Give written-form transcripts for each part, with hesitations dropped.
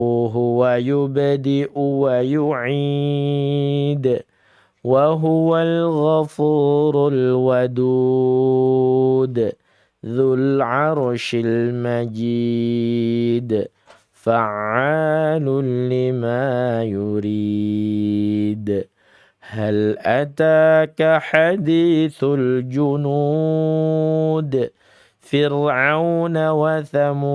هو يبدئ ويعيد وهو الغفور الودود ذو العرش المجيد فعال لما يريد هل أتاك حديث الجنود فرعون وثمود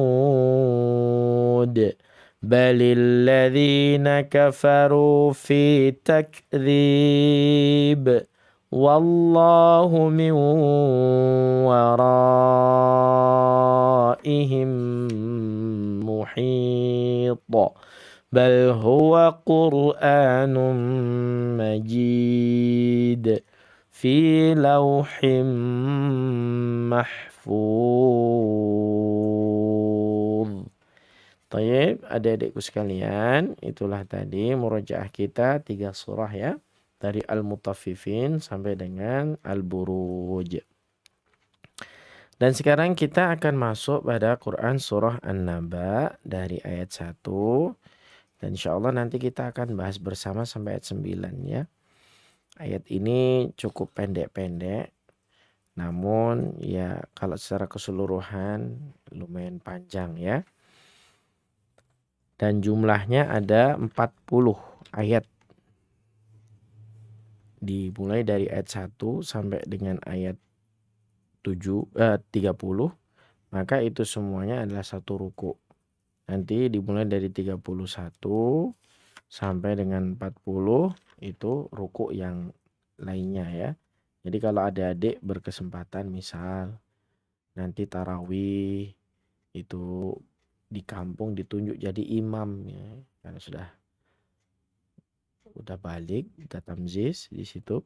بل الذين كفروا في تكذيب والله من ورائهم محيط بل هو قرآن مجيد في لوح mahfuz. Tayyib, adik-adikku sekalian, itulah tadi murojaah kita 3 surah ya. Dari Al-Mutaffifin sampai dengan Al-Buruj. Dan sekarang kita akan masuk pada Quran surah An-Naba dari ayat 1. Dan insya Allah nanti kita akan bahas bersama sampai ayat 9 ya. Ayat ini cukup pendek-pendek. Namun ya kalau secara keseluruhan lumayan panjang ya. Dan jumlahnya ada 40 ayat. Dimulai dari ayat 1 sampai dengan ayat 30. Maka itu semuanya adalah satu ruku. Nanti dimulai dari 31 sampai dengan 40 itu ruku yang lainnya ya. Jadi kalau adik-adik berkesempatan misal nanti tarawih itu di kampung ditunjuk jadi imam ya. Karena udah balik, udah tamziz di situ,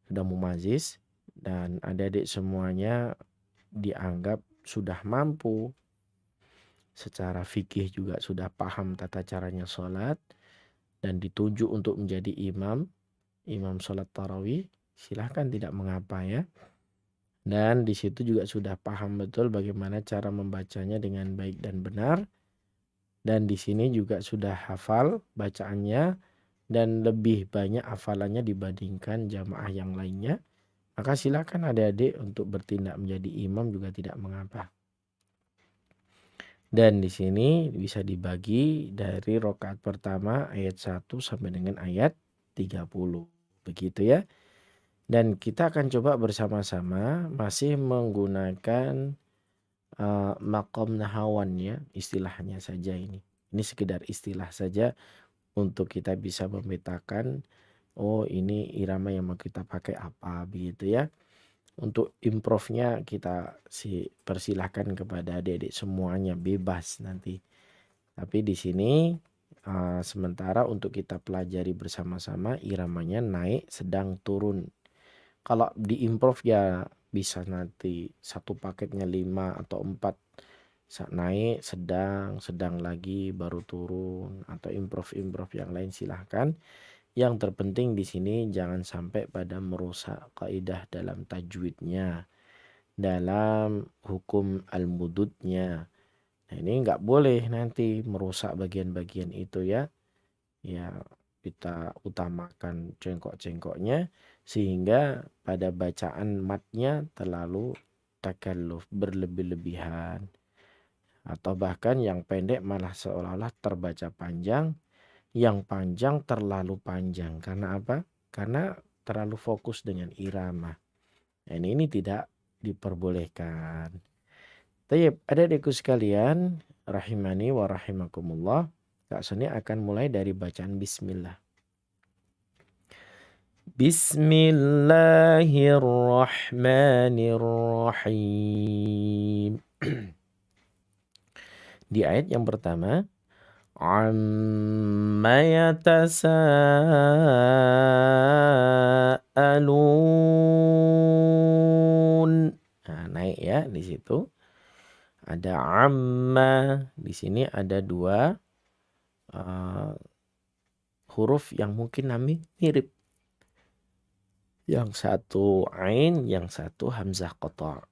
sudah mumazis dan adik-adik semuanya dianggap sudah mampu secara fikih juga sudah paham tata caranya sholat dan ditunjuk untuk menjadi imam sholat tarawih, silahkan tidak mengapa ya. Dan di situ juga sudah paham betul bagaimana cara membacanya dengan baik dan benar. Dan di sini juga sudah hafal bacaannya dan lebih banyak hafalannya dibandingkan jamaah yang lainnya. Maka silakan adik-adik untuk bertindak menjadi imam juga tidak mengapa. Dan di sini bisa dibagi dari rakaat pertama ayat 1 sampai dengan ayat 30. Begitu ya. Dan kita akan coba bersama-sama masih menggunakan maqam nahawan ya, istilahnya saja ini. Ini sekedar istilah saja untuk kita bisa memetakan oh ini irama yang mau kita pakai apa begitu ya. Untuk improve-nya kita persilahkan kepada adik-adik semuanya bebas nanti. Tapi di sini sementara untuk kita pelajari bersama-sama iramanya naik, sedang, turun. Kalau di improve ya bisa nanti satu paketnya 5 atau 4 naik, sedang lagi baru turun atau improve yang lain silahkan. Yang terpenting di sini jangan sampai pada merusak kaidah dalam tajwidnya, dalam hukum al-mududnya. Nah ini nggak boleh nanti merusak bagian-bagian itu ya. Ya kita utamakan cengkok-cengkoknya sehingga pada bacaan matnya terlalu takalluf, berlebih-lebihan. Atau bahkan yang pendek malah seolah-olah terbaca panjang, yang panjang terlalu panjang. Karena apa? Karena terlalu fokus dengan irama. Nah, ini tidak diperbolehkan. Tayyib, adik-adikku sekalian, rahimani wa rahimakumullah. Kak Soni akan mulai dari bacaan bismillah. Bismillahirrahmanirrahim. Di ayat yang pertama, amma yatasaalun. Nah, naik ya di situ. Ada amma, di sini ada 2 huruf yang mungkin mirip. Yang satu ain, yang satu hamzah qata'.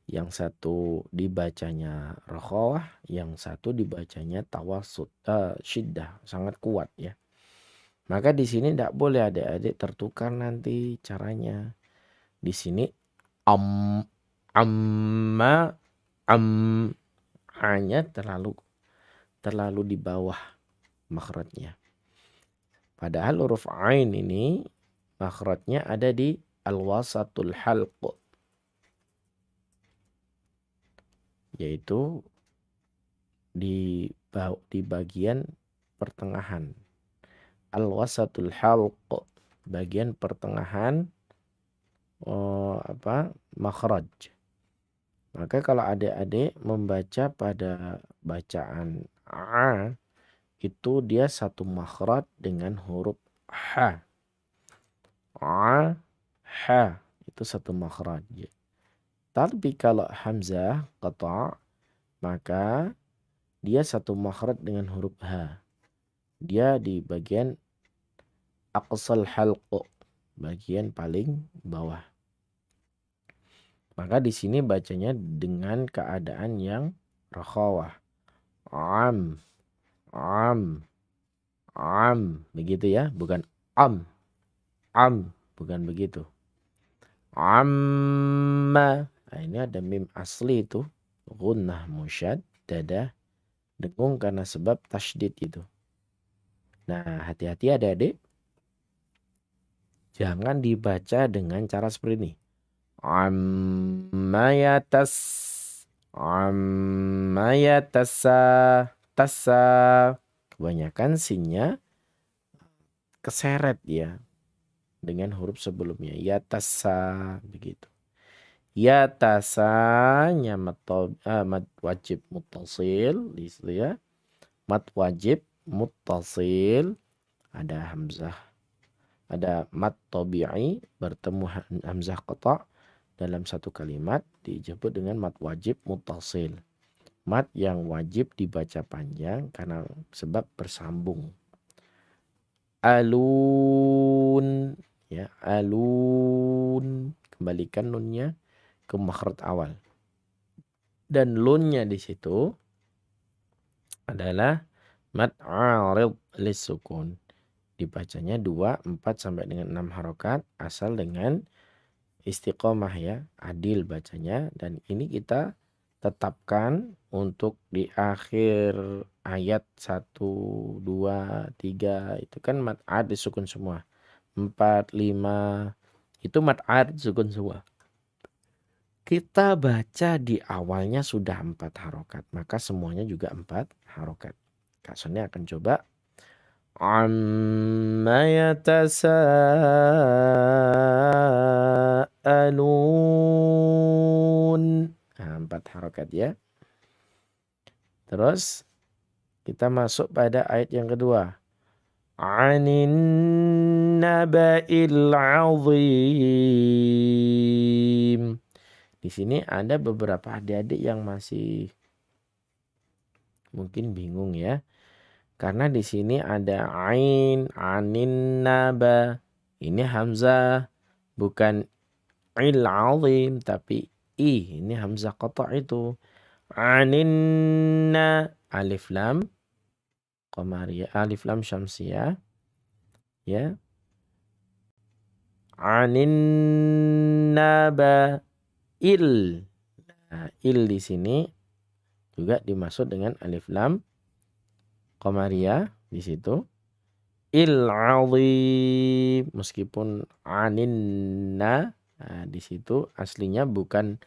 Yang satu dibacanya rokhawah, yang satu dibacanya tawasud, syiddah, sangat kuat ya. Maka di sini tidak boleh adik-adik tertukar nanti caranya. Di sini am, amma, am, hanya terlalu di bawah makhrajnya. Padahal huruf ain ini makhrajnya ada di al-wasatul halq, yaitu di bagian pertengahan. Al-wasatul halq, bagian pertengahan makhraj. Maka kalau adik-adik membaca pada bacaan a, itu dia satu makhraj dengan huruf ha. A, ha, itu satu makhraj. Tapi kalau hamzah qata', maka dia satu makhraj dengan huruf ha. Dia di bagian aqsal halq, bagian paling bawah. Maka di sini bacanya dengan keadaan yang rakhawah. Am, am, am, begitu ya, bukan am, bukan begitu. Amma, nah ini ada mim asli itu, gunnah musyaddadah, dengung karena sebab tasydid itu. Nah, hati-hati adik-adik, jangan dibaca dengan cara seperti ini. Amma yatasa, tasa. Kebanyakan sinnya keseret ya dengan huruf sebelumnya. Yatasa, begitu. Yatasanya mad wajib muttasil di situ ya. Mad wajib muttasil, ada hamzah, ada mad tabi'i bertemu hamzah qata' dalam satu kalimat disebut dengan mad wajib muttasil. Mad yang wajib dibaca panjang karena sebab bersambung. Alun ya, alun, kembalikan nunnya ke makhraj awal. Dan lunnya di situ adalah mad arid lisukun. Dibacanya 2, 4 sampai dengan 6 harokat asal dengan istiqomah ya, adil bacanya. Dan ini kita tetapkan untuk di akhir ayat 1, 2, 3 itu kan mad ad disukun semua. 4, 5 itu mad ad sukun semua. Kita baca di awalnya sudah 4 harokat, maka semuanya juga 4 harokat. Kak Sonia akan coba. Amma yatasa'alun. Nah, 4 harokat ya. Terus kita masuk pada ayat yang kedua. Anin naba'il azim. Di sini ada beberapa adik-adik yang masih mungkin bingung ya. Karena di sini ada ain, anin naba. Ini hamzah, bukan il azim tapi i. Ini hamzah qata' itu. Aninna, alif lam qamariyah, alif lam syamsiyah ya. Anin naba il. Nah, il di sini juga dimaksud dengan alif lam qamariyah di situ. Il azim, meskipun aninna, nah, di situ aslinya bukan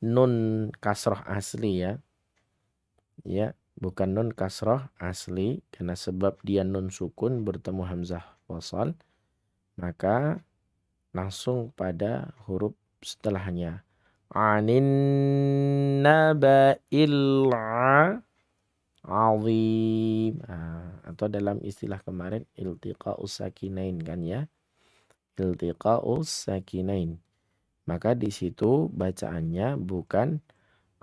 nun kasroh asli ya. Ya, bukan nun kasroh asli karena sebab dia nun sukun bertemu hamzah wasal, maka langsung pada huruf setelahnya. Anin naba'il azim. Atau dalam istilah kemarin iltiqa'us sakinain kan ya. Iltiqa'us sakinain. Maka di situ bacaannya bukan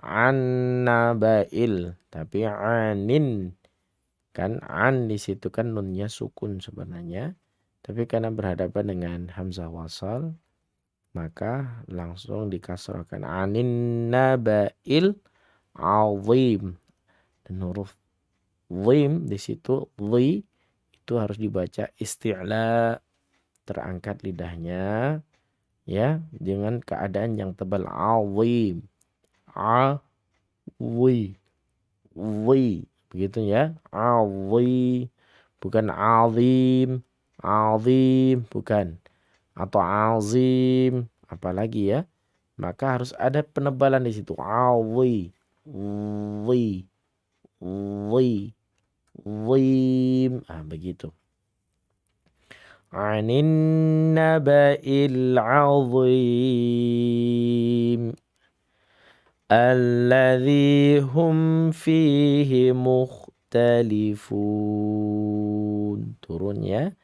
an-naba'il tapi anin. Kan an di situ kan nunnya sukun sebenarnya. Tapi karena berhadapan dengan hamzah wasal, maka langsung dikasrahkan anin naba'il azim. Dan huruf dhim di situ dhi itu harus dibaca isti'la, terangkat lidahnya ya dengan keadaan yang tebal. Azim, wi, begitu ya. Azim, bukan azim, azim bukan, atau azim apalagi ya, maka harus ada penebalan di situ. Azim, wi, begitu. Anin naba'il azim alladhi hum fihi mukhtalifun. Turun ya.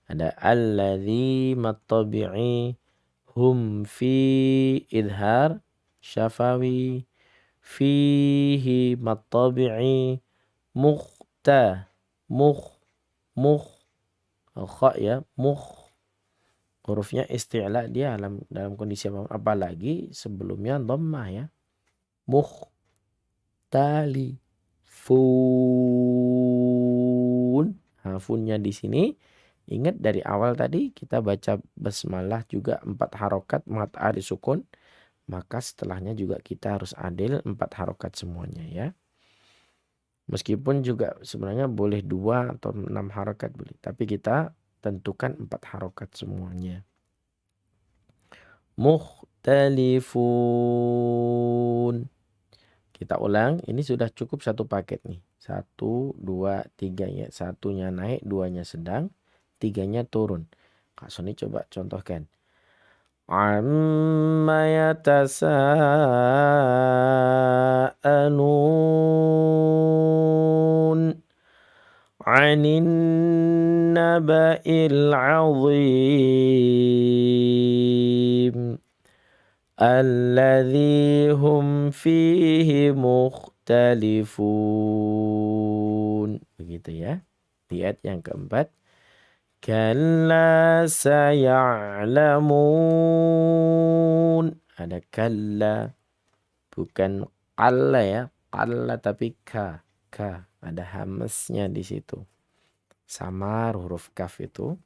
Ada alladhi mattabi'i, hum fi idhar syafawi, fihi mattabi'i, mukhta, mukh kha ya, hurufnya isti'la dia dalam kondisi apalagi sebelumnya dhammah ya. Mukhtalifun. Funnya di sini ingat dari awal tadi kita baca basmalah juga 4 harokat mat ari sukun, maka setelahnya juga kita harus adil 4 harokat semuanya ya. Meskipun juga sebenarnya boleh 2 atau 6 harokat boleh, tapi kita tentukan 4 harokat semuanya. Mukhtalifun. Kita ulang, ini sudah cukup satu paket nih. 1, 2, 3 ya. Satunya naik, 2-nya sedang, 3-nya turun. Kak Sony coba contohkan. Amma yatasa'alun anin naba'il azim alladhi hum fihi mukhtalifun. Begitu ya. Di ayat yang keempat. Kalla saya'lamun. Ada kalla. Bukan qalla ya. Qalla tapi ka. Ka. Ada hamznya di situ. Samar huruf kaf itu.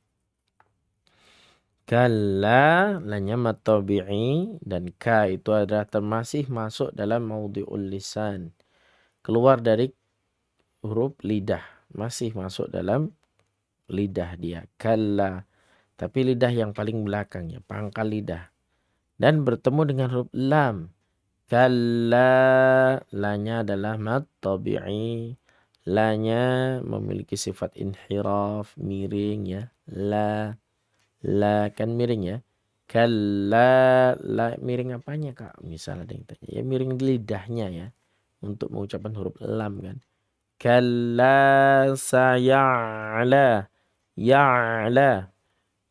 Kalla lanya matabi'i, dan ka itu adalah masih masuk dalam maudhi'ul lisan. Keluar dari huruf lidah. Masih masuk dalam lidah dia. Kalla. Tapi lidah yang paling belakang ya. Pangkal lidah. Dan bertemu dengan huruf lam. Kalla. Lanya adalah matabi'i. Lanya memiliki sifat inhiraf. Miring ya. La kan miring ya. Kalla. La miring apanya kak? Misal ada yang tanya. Ya miring lidahnya ya. Untuk mengucapkan huruf lam kan. Kalla saya'la. Ya'la.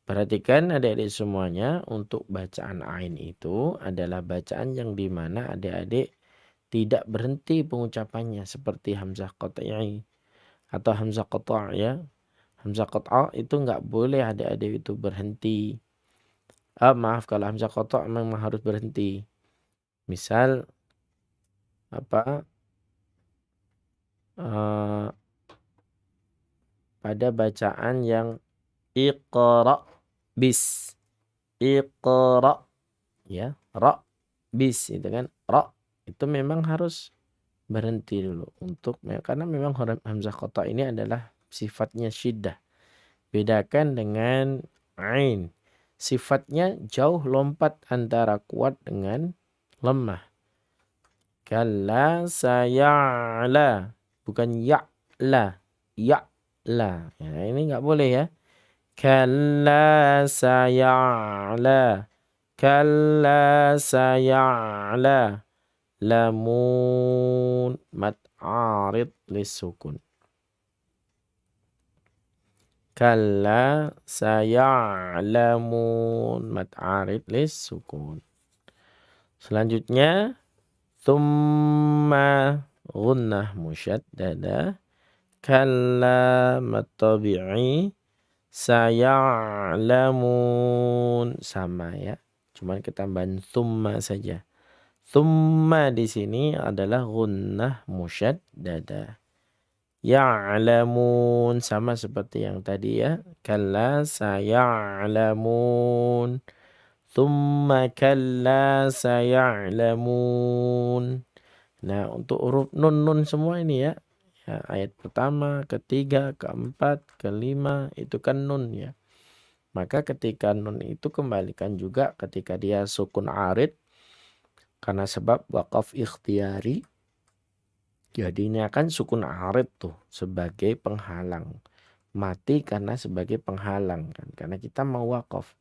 Perhatikan adik-adik semuanya, untuk bacaan ain itu adalah bacaan yang dimana adik-adik tidak berhenti pengucapannya seperti hamzah qat'i atau hamzah qata' ya. Hamzah qata' itu enggak boleh adik-adik itu berhenti. Maaf, kalau hamzah qata' memang harus berhenti. Misal apa? Pada bacaan yang iqra bis, iqra ya, ra bis itu kan, ra itu memang harus berhenti dulu untuk, karena memang hamzah qata ini adalah sifatnya syiddah. Bedakan dengan ain, sifatnya jauh lompat antara kuat dengan lemah. Kalla saya'la, bukan ya'la, ya'la. Ya, ini enggak boleh ya. Kalla saya'la, kalla saya'la, lamun mad arid lisukun. Kalla saya'lamun mad arid lisukun. Selanjutnya thumma gunnah musyaddada. Kalla matabi'i saya'lamun. Sama ya. cuman ketambahan thumma saja. Thumma di sini adalah gunnah musyaddadah. Ya'lamun sama seperti yang tadi ya. Kalla saya'lamun. Thumma kalla saya'lamun. Nah, untuk huruf nun semua ini ya. Ya, ayat pertama, ketiga, keempat, kelima itu kan nun ya. Maka ketika nun itu kembalikan juga ketika dia sukun arid karena sebab waqaf ikhtiyari. Jadi ini akan sukun arid tuh sebagai penghalang. Mati karena sebagai penghalang kan. Karena kita mau waqaf.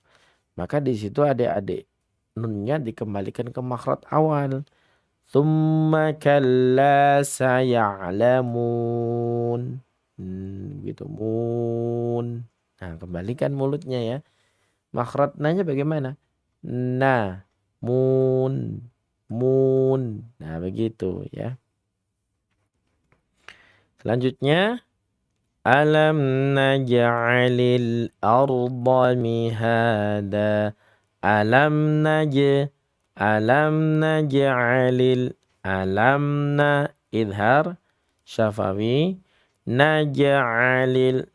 Maka di situ adik-adik nunnya dikembalikan ke makhraj awal. Thumma kalla saya'lamun. Gitu. Mun. Nah, kembalikan mulutnya ya. Makhraj nanya bagaimana? Nah, mun. Mun. Nah, begitu ya. Selanjutnya. Alam naj'alil arda mihada. Alam naj'alil. Alamna idhar syafawi. Naj'alil.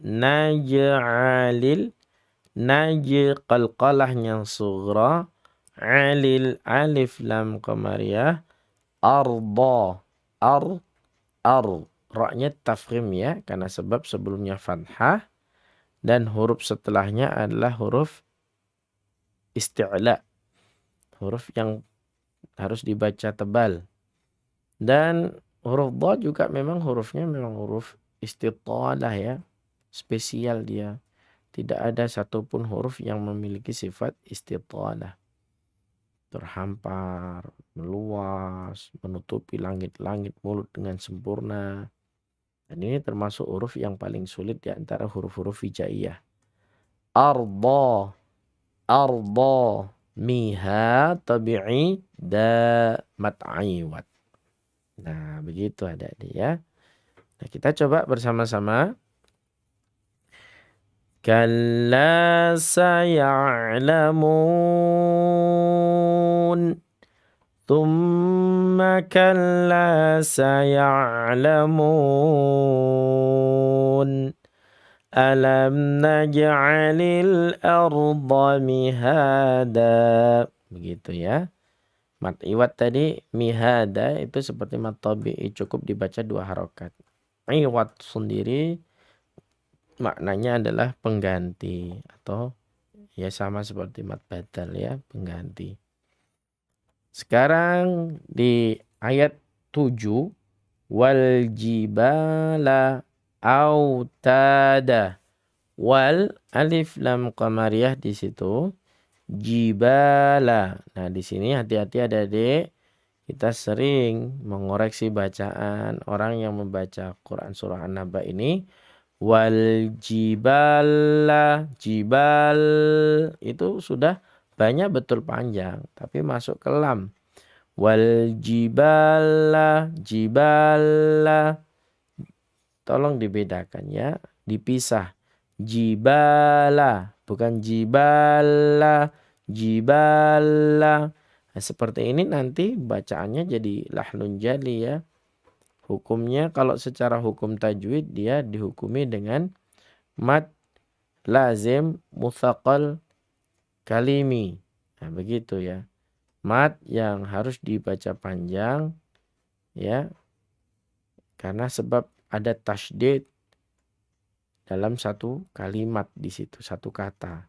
Qalqalahnya sughra. Alil alif lam qamariyah. Arda. Ra-nya tafkhim ya, karena sebab sebelumnya fathah dan huruf setelahnya adalah huruf isti'la. Huruf yang harus dibaca tebal. Dan huruf dha juga memang hurufnya memang huruf istitalah ya. Spesial dia. Tidak ada satupun huruf yang memiliki sifat istitalah. Terhampar, meluas, menutupi langit-langit mulut dengan sempurna. Dan ini termasuk huruf yang paling sulit di antara huruf-huruf hijaiyah. Arda, miha, tabi'i, da, mat'iwat. Nah, begitu adik-adik ya. Nah, kita coba bersama-sama. Kalla saya'lamun. Thumma kalla saya'lamun. Alam naj'alil arda mihada. Begitu ya. Mat iwat tadi mihada itu seperti mat tabi'i, cukup dibaca 2 harokat. Iwat sendiri maknanya adalah pengganti atau ya sama seperti mat badal ya, pengganti. Sekarang di ayat 7 wal jibala autada. Wal alif lam qamariyah di situ. Jibala. Nah, di sini hati-hati adik-adik. Kita sering mengoreksi bacaan orang yang membaca Quran surah An-Naba ini. Wal jibala. Jibal itu sudah banyak betul panjang, tapi masuk ke lam. Wal jibala. Tolong dibedakan ya, dipisah. Jibala, bukan jibala. Nah, seperti ini nanti bacaannya jadi lahnun jali ya. Hukumnya kalau secara hukum tajwid dia dihukumi dengan mad lazim mutsaqal kalimi. Nah, begitu ya. Mad yang harus dibaca panjang ya. Karena sebab ada tasydid dalam satu kalimat di situ, satu kata.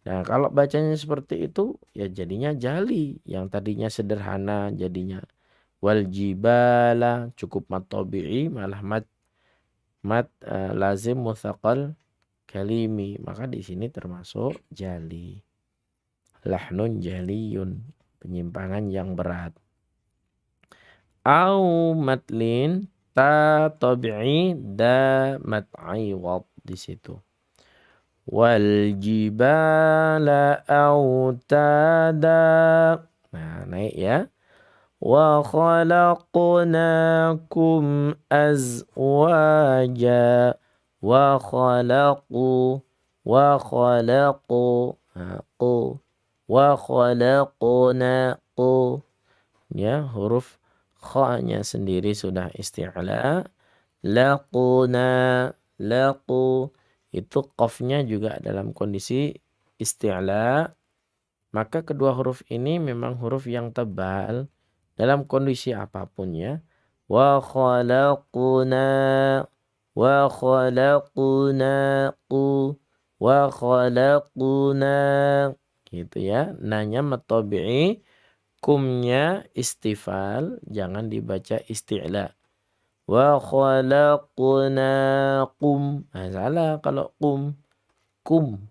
Nah, kalau bacanya seperti itu ya jadinya jali. Yang tadinya sederhana jadinya wal jibala, cukup mad tabi'i malah mad lazim mutsaqal kalimi. Maka di sini termasuk jali. Lahnun jaliyun, penyimpangan yang berat. Au matlin, ta tabi'i, da mat'iwad di situ. Wal jibala autada. Nah, naik ya. Wa khalaqnakum azwaja. Wa khalaqu. Nah, wa khalaqnaku. Ya, huruf kha-nya sendiri sudah isti'la. Laquna, laqu, itu qafnya juga dalam kondisi isti'la. Maka kedua huruf ini memang huruf yang tebal dalam kondisi apapun ya. Wa khalaquna, wa khalaqnaku, wa khalaquna, gitu ya. Nanya matobi'i, kumnya istifal, jangan dibaca isti'la. Wa khalaqnakum. Nah, salah kalau kum. Kum.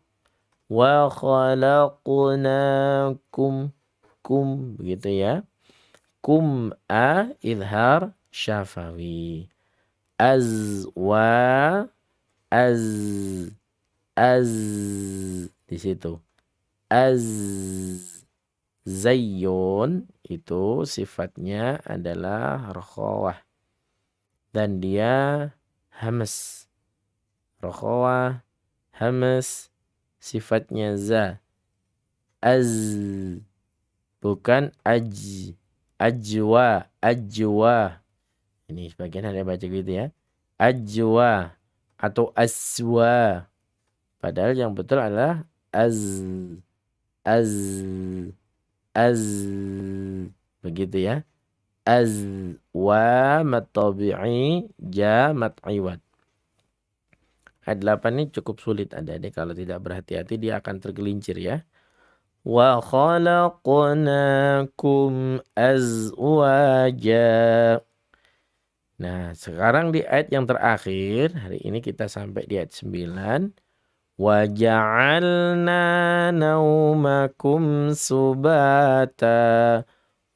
Wa khalaqnakum. Kum. Begitu ya. Kum a idhar syafawi. Azwa. Az. Az. Di situ. Az. Zayyun itu sifatnya adalah rokhawah. Dan dia hamas. Rokhawah, hamas, sifatnya za. Az. Bukan aj. Ajwa, ajwa. Ini sebagian ada baca gitu ya. Ajwa atau aswa. Padahal yang betul adalah az. Az. Az. Begitu ya. Az wa matabi'i ja mat'iwat. Ayat 8 ini cukup sulit adik-adik, kalau tidak berhati-hati dia akan tergelincir ya. Wa khalaqnakum azwaja. Nah, sekarang di ayat yang terakhir, hari ini kita sampai di ayat 9. Wa ja'alna naumakum subata.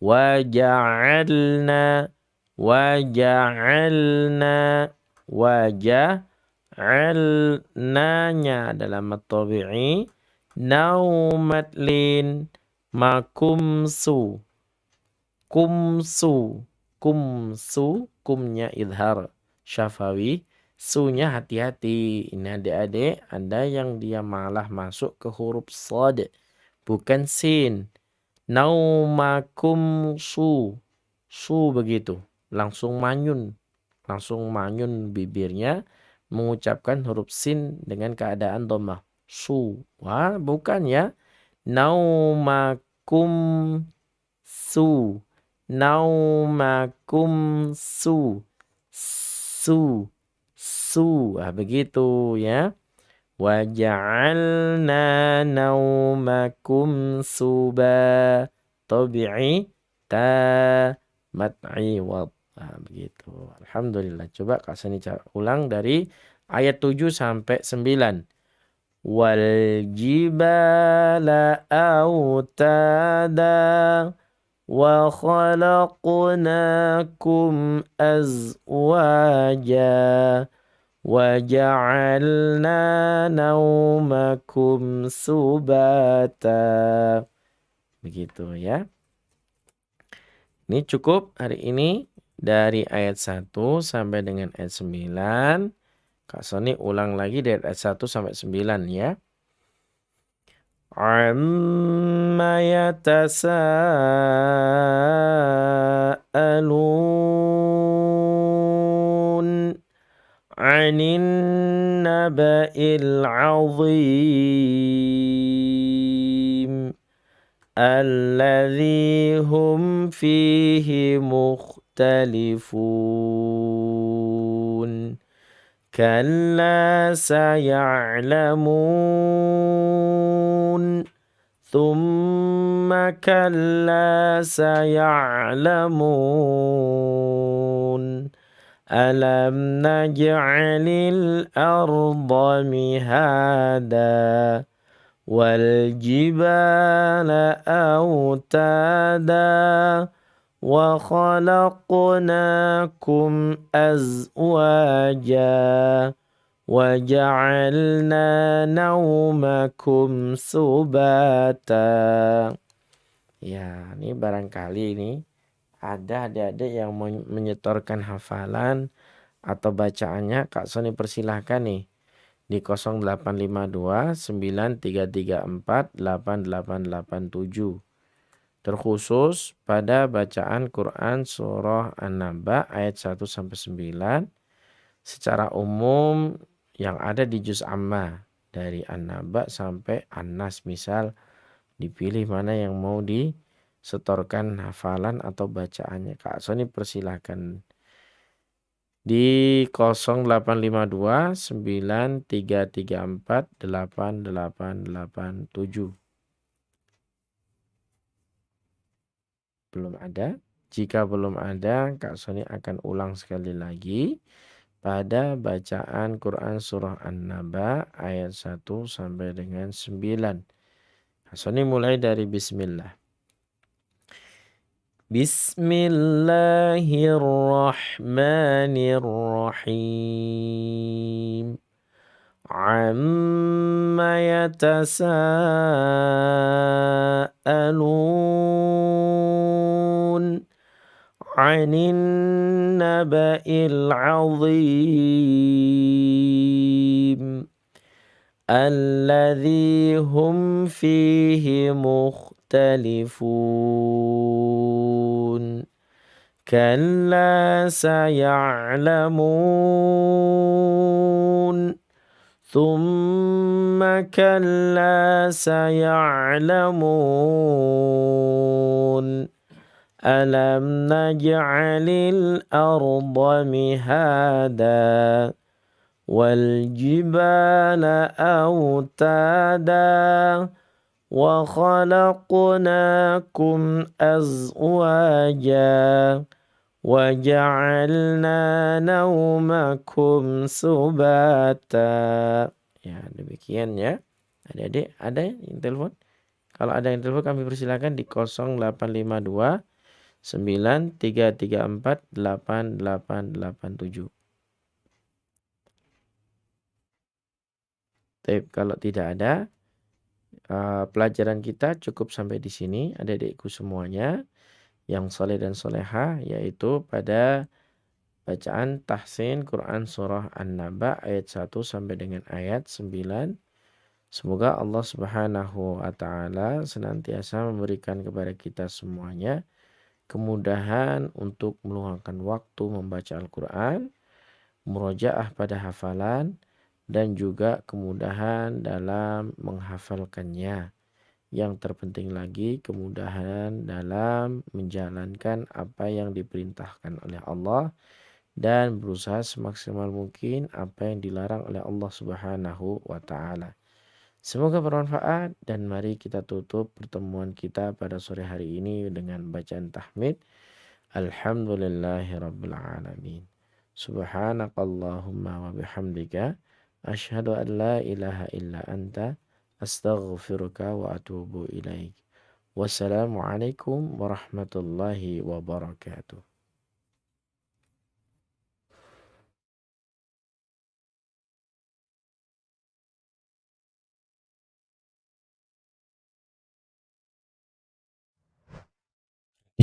Wa ja'alna, wa ja'alna, wa ja'alna-nya dalam at-tabi'i naumatlin makumsu. Kumsu, kumsu, kumnya idhar syafawi, sunya hati-hati. Ini adik-adik, ada yang dia malah masuk ke huruf shad, bukan sin. Naumakum su, su begitu, langsung manyun bibirnya mengucapkan huruf sin dengan keadaan dhammah. Su, wah bukan ya. Naumakum su, naumakum su, su, su, begitu ya. Wa ja'alna naumakum suba, tabi'i ta mat'i wa. Begitu. Alhamdulillah. Coba Kak Sani ulang dari ayat 7 sampai 9. Wal jibala autada wa khalaqnakum azwaja wa ja'alna naumakum subata. Begitu ya. Ini cukup hari ini dari ayat 1 sampai dengan ayat 9. Kak Soni ulang lagi dari ayat 1 sampai 9 ya. Amma yatasa'alun 'anin naba'il 'azim alladzi hum fihi mukhtalifun. Kalla saya'lamun. Thumma kalla saya'lamun. Alam naj'alil arda mihada. Wal jibala autada. Wa khalaqnakum azwaja wa ja'alna naumakum subata. Ya, ini barangkali ini ada adik-adik yang menyetorkan hafalan atau bacaannya, Kak Soni persilahkan nih di 0852 9334 8887. Terkhusus pada bacaan Quran surah An-Naba ayat 1 sampai 9 secara umum yang ada di juz amma dari An-Naba sampai An-Nas, misal dipilih mana yang mau disetorkan hafalan atau bacaannya. Kak Soni persilahkan di 0852 9334 8887. Belum ada? Jika belum ada, Kak Soni akan ulang sekali lagi pada bacaan Quran surah An-Naba ayat 1 sampai dengan 9. Kak Soni mulai dari bismillah. Bismillahirrahmanirrahim. Amma yatasa'alun. Anin naba'il azim. Alladhi hum fihi mukhtalifun. Kalla saya'lamun. Thumma kalla saya'lamun. Alam naj'alil arda mihada wal jibala awtada wa khalaqnakum azwaja wa ja'alna naumakum subata. Ya, demikian ya. Adik-adik, ada yang telepon? Kalau ada yang telepon kami persilakan di 0852 9334 8887. Tapi kalau tidak ada, pelajaran kita cukup sampai di sini. Adik-adikku semuanya yang soleh dan soleha, yaitu pada bacaan tahsin Quran surah An-Naba ayat 1 sampai dengan ayat 9. Semoga Allah Subhanahu wa ta'ala senantiasa memberikan kepada kita semuanya kemudahan untuk meluangkan waktu membaca Al-Quran, murojaah pada hafalan, dan juga kemudahan dalam menghafalkannya. Yang terpenting lagi, kemudahan dalam menjalankan apa yang diperintahkan oleh Allah dan berusaha semaksimal mungkin apa yang dilarang oleh Allah Subhanahu wa ta'ala. Semoga bermanfaat dan mari kita tutup pertemuan kita pada sore hari ini dengan bacaan tahmid. Alhamdulillahirabbil alamin. Subhanakallahumma wa bihamdika asyhadu an la ilaha illa anta astaghfiruka wa atubu ilaik. Wassalamualaikum warahmatullahi wabarakatuh.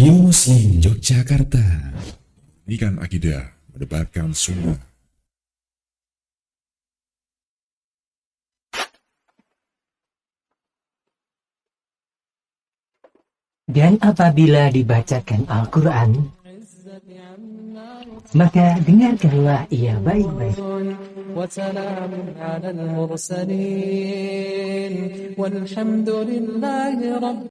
Radio Muslim Yogyakarta, mendidikan akidah, mendebarkan sunnah. Dan apabila dibacakan Al-Quran, maka dengarkanlah ia baik-baik. وسلام على المرسلين والحمد لله رب